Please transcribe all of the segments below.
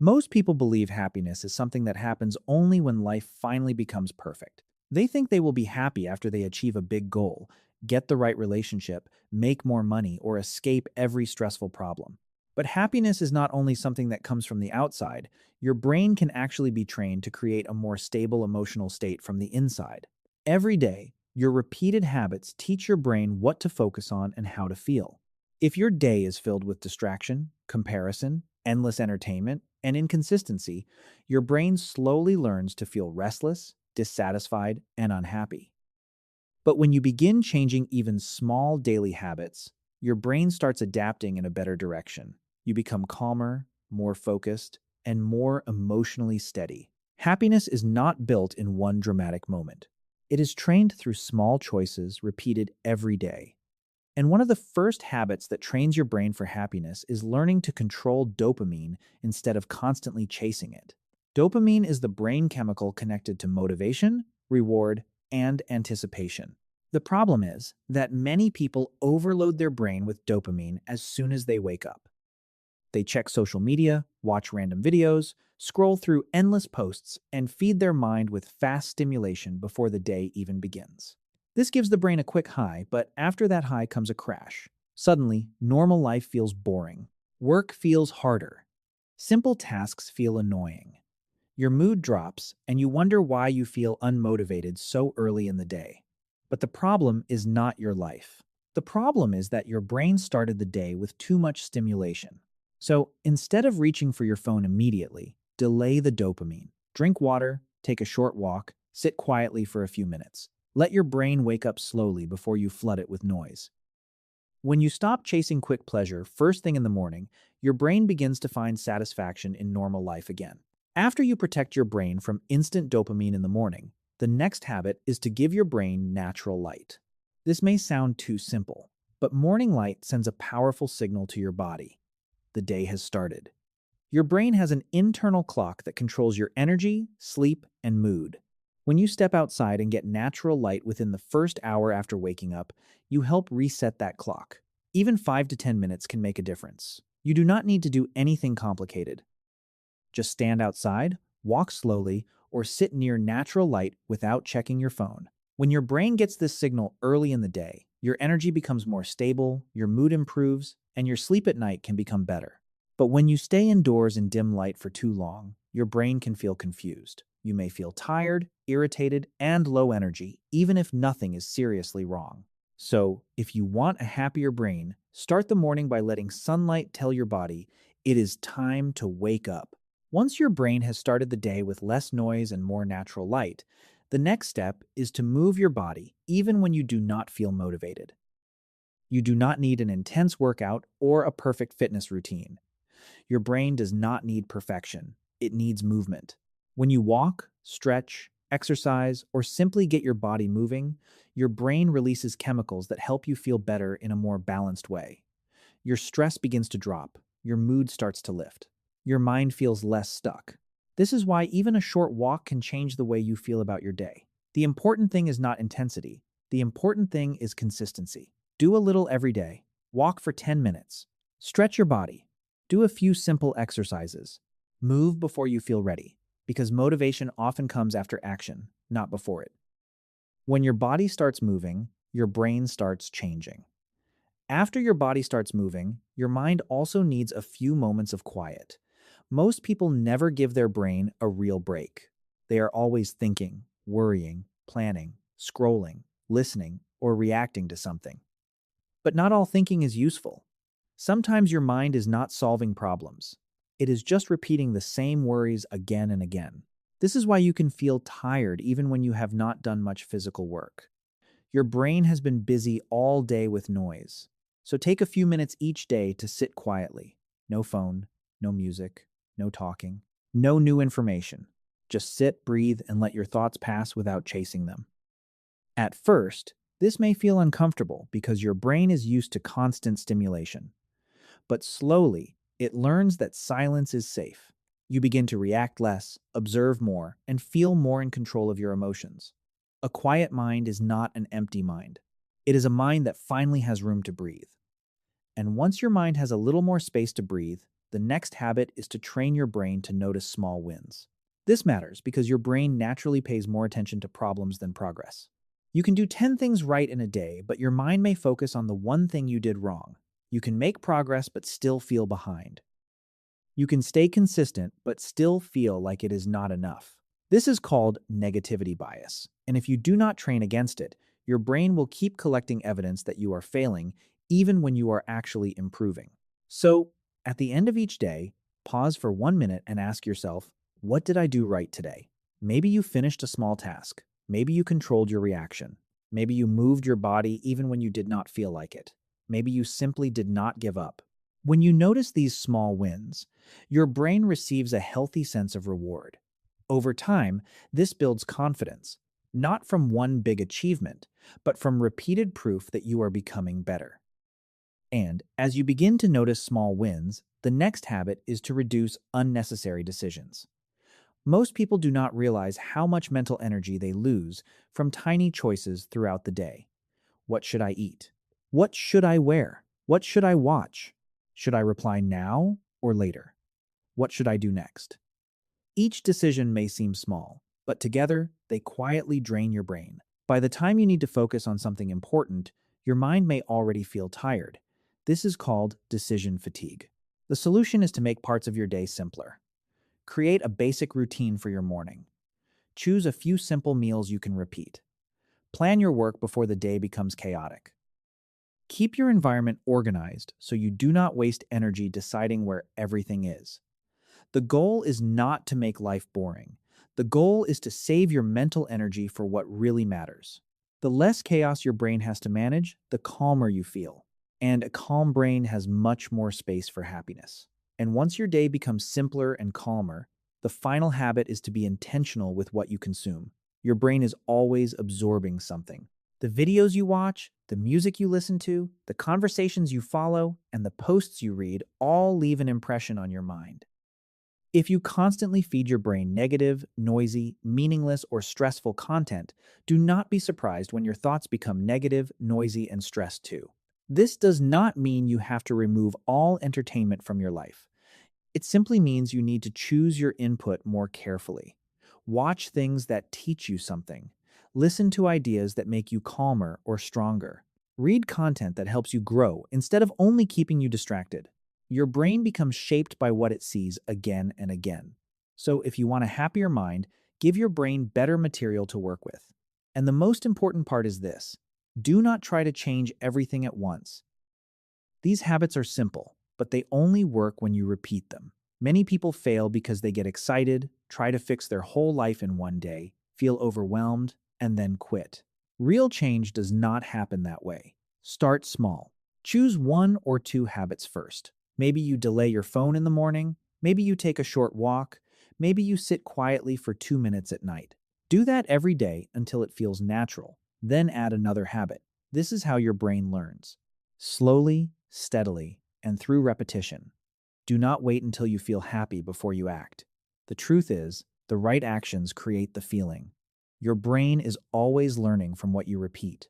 Most people believe happiness is something that happens only when life finally becomes perfect. They think they will be happy after they achieve a big goal, get the right relationship, make more money, or escape every stressful problem. But happiness is not only something that comes from the outside, your brain can actually be trained to create a more stable emotional state from the inside. Every day, your repeated habits teach your brain what to focus on and how to feel. If your day is filled with distraction, comparison, endless entertainment, and inconsistency, your brain slowly learns to feel restless, dissatisfied, and unhappy. But when you begin changing even small daily habits, your brain starts adapting in a better direction. You become calmer, more focused, and more emotionally steady. Happiness is not built in one dramatic moment. It is trained through small choices repeated every day. And one of the first habits that trains your brain for happiness is learning to control dopamine instead of constantly chasing it. Dopamine is the brain chemical connected to motivation, reward, and anticipation. The problem is that many people overload their brain with dopamine as soon as they wake up. They check social media, watch random videos, scroll through endless posts, and feed their mind with fast stimulation before the day even begins. This gives the brain a quick high, but after that high comes a crash. Suddenly, normal life feels boring. Work feels harder. Simple tasks feel annoying. Your mood drops, and you wonder why you feel unmotivated so early in the day. But the problem is not your life. The problem is that your brain started the day with too much stimulation. So instead of reaching for your phone immediately, delay the dopamine. Drink water, take a short walk, sit quietly for a few minutes. Let your brain wake up slowly before you flood it with noise. When you stop chasing quick pleasure first thing in the morning, your brain begins to find satisfaction in normal life again. After you protect your brain from instant dopamine in the morning, the next habit is to give your brain natural light. This may sound too simple, but morning light sends a powerful signal to your body. The day has started. Your brain has an internal clock that controls your energy, sleep, and mood. When you step outside and get natural light within the first hour after waking up, you help reset that clock. Even 5 to 10 minutes can make a difference. You do not need to do anything complicated. Just stand outside, walk slowly, or sit near natural light without checking your phone. When your brain gets this signal early in the day, your energy becomes more stable, your mood improves, and your sleep at night can become better. But when you stay indoors in dim light for too long, your brain can feel confused. You may feel tired, irritated, and low energy, even if nothing is seriously wrong. So, if you want a happier brain, start the morning by letting sunlight tell your body it is time to wake up. Once your brain has started the day with less noise and more natural light, the next step is to move your body even when you do not feel motivated. You do not need an intense workout or a perfect fitness routine. Your brain does not need perfection, it needs movement. When you walk, stretch, exercise, or simply get your body moving, your brain releases chemicals that help you feel better in a more balanced way. Your stress begins to drop, your mood starts to lift, your mind feels less stuck. This is why even a short walk can change the way you feel about your day. The important thing is not intensity, the important thing is consistency. Do a little every day. Walk for 10 minutes. Stretch your body. Do a few simple exercises. Move before you feel ready, because motivation often comes after action, not before it. When your body starts moving, your brain starts changing. After your body starts moving, your mind also needs a few moments of quiet. Most people never give their brain a real break. They are always thinking, worrying, planning, scrolling, listening, or reacting to something. But not all thinking is useful. Sometimes your mind is not solving problems. It is just repeating the same worries again and again. This is why you can feel tired even when you have not done much physical work. Your brain has been busy all day with noise. So take a few minutes each day to sit quietly. No phone, no music, no talking, no new information. Just sit, breathe, and let your thoughts pass without chasing them. At first, this may feel uncomfortable because your brain is used to constant stimulation. But slowly, it learns that silence is safe. You begin to react less, observe more, and feel more in control of your emotions. A quiet mind is not an empty mind. It is a mind that finally has room to breathe. And once your mind has a little more space to breathe, the next habit is to train your brain to notice small wins. This matters because your brain naturally pays more attention to problems than progress. You can do 10 things right in a day, but your mind may focus on the one thing you did wrong. You can make progress but still feel behind. You can stay consistent but still feel like it is not enough. This is called negativity bias, and if you do not train against it, your brain will keep collecting evidence that you are failing even when you are actually improving. So, at the end of each day, pause for 1 minute and ask yourself, what did I do right today? Maybe you finished a small task. Maybe you controlled your reaction. Maybe you moved your body even when you did not feel like it. Maybe you simply did not give up. When you notice these small wins, your brain receives a healthy sense of reward. Over time, this builds confidence, not from one big achievement, but from repeated proof that you are becoming better. And as you begin to notice small wins, the next habit is to reduce unnecessary decisions. Most people do not realize how much mental energy they lose from tiny choices throughout the day. What should I eat? What should I wear? What should I watch? Should I reply now or later? What should I do next? Each decision may seem small, but together they quietly drain your brain. By the time you need to focus on something important, your mind may already feel tired. This is called decision fatigue. The solution is to make parts of your day simpler. Create a basic routine for your morning. Choose a few simple meals you can repeat. Plan your work before the day becomes chaotic. Keep your environment organized so you do not waste energy deciding where everything is. The goal is not to make life boring. The goal is to save your mental energy for what really matters. The less chaos your brain has to manage, the calmer you feel. And a calm brain has much more space for happiness. And once your day becomes simpler and calmer, the final habit is to be intentional with what you consume. Your brain is always absorbing something. The videos you watch, the music you listen to, the conversations you follow, and the posts you read all leave an impression on your mind. If you constantly feed your brain negative, noisy, meaningless, or stressful content, do not be surprised when your thoughts become negative, noisy, and stressed too. This does not mean you have to remove all entertainment from your life. It simply means you need to choose your input more carefully. Watch things that teach you something. Listen to ideas that make you calmer or stronger. Read content that helps you grow instead of only keeping you distracted. Your brain becomes shaped by what it sees again and again. So if you want a happier mind, give your brain better material to work with. And the most important part is this: do not try to change everything at once. These habits are simple, but they only work when you repeat them. Many people fail because they get excited, try to fix their whole life in one day, feel overwhelmed, and then quit. Real change does not happen that way. Start small. Choose 1 or 2 habits first. Maybe you delay your phone in the morning. Maybe you take a short walk. Maybe you sit quietly for 2 minutes at night. Do that every day until it feels natural. Then add another habit. This is how your brain learns. Slowly, steadily, and through repetition. Do not wait until you feel happy before you act. The truth is, the right actions create the feeling. Your brain is always learning from what you repeat.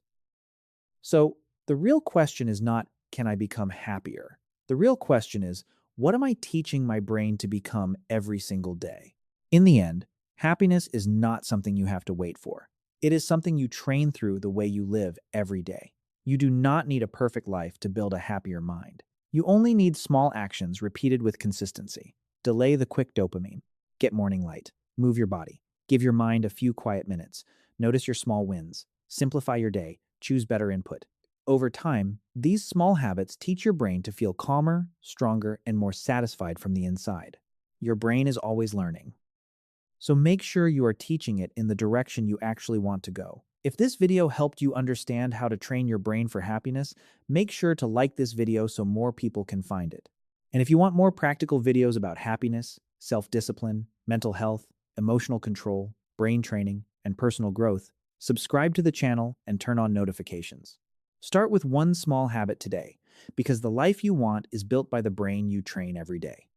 So, the real question is not, can I become happier? The real question is, what am I teaching my brain to become every single day? In the end, happiness is not something you have to wait for. It is something you train through the way you live every day. You do not need a perfect life to build a happier mind. You only need small actions repeated with consistency. Delay the quick dopamine. Get morning light. Move your body. Give your mind a few quiet minutes. Notice your small wins. Simplify your day. Choose better input. Over time, these small habits teach your brain to feel calmer, stronger, and more satisfied from the inside. Your brain is always learning. So make sure you are teaching it in the direction you actually want to go. If this video helped you understand how to train your brain for happiness, make sure to like this video so more people can find it. And if you want more practical videos about happiness, self-discipline, mental health, emotional control, brain training, and personal growth, subscribe to the channel and turn on notifications. Start with one small habit today, because the life you want is built by the brain you train every day.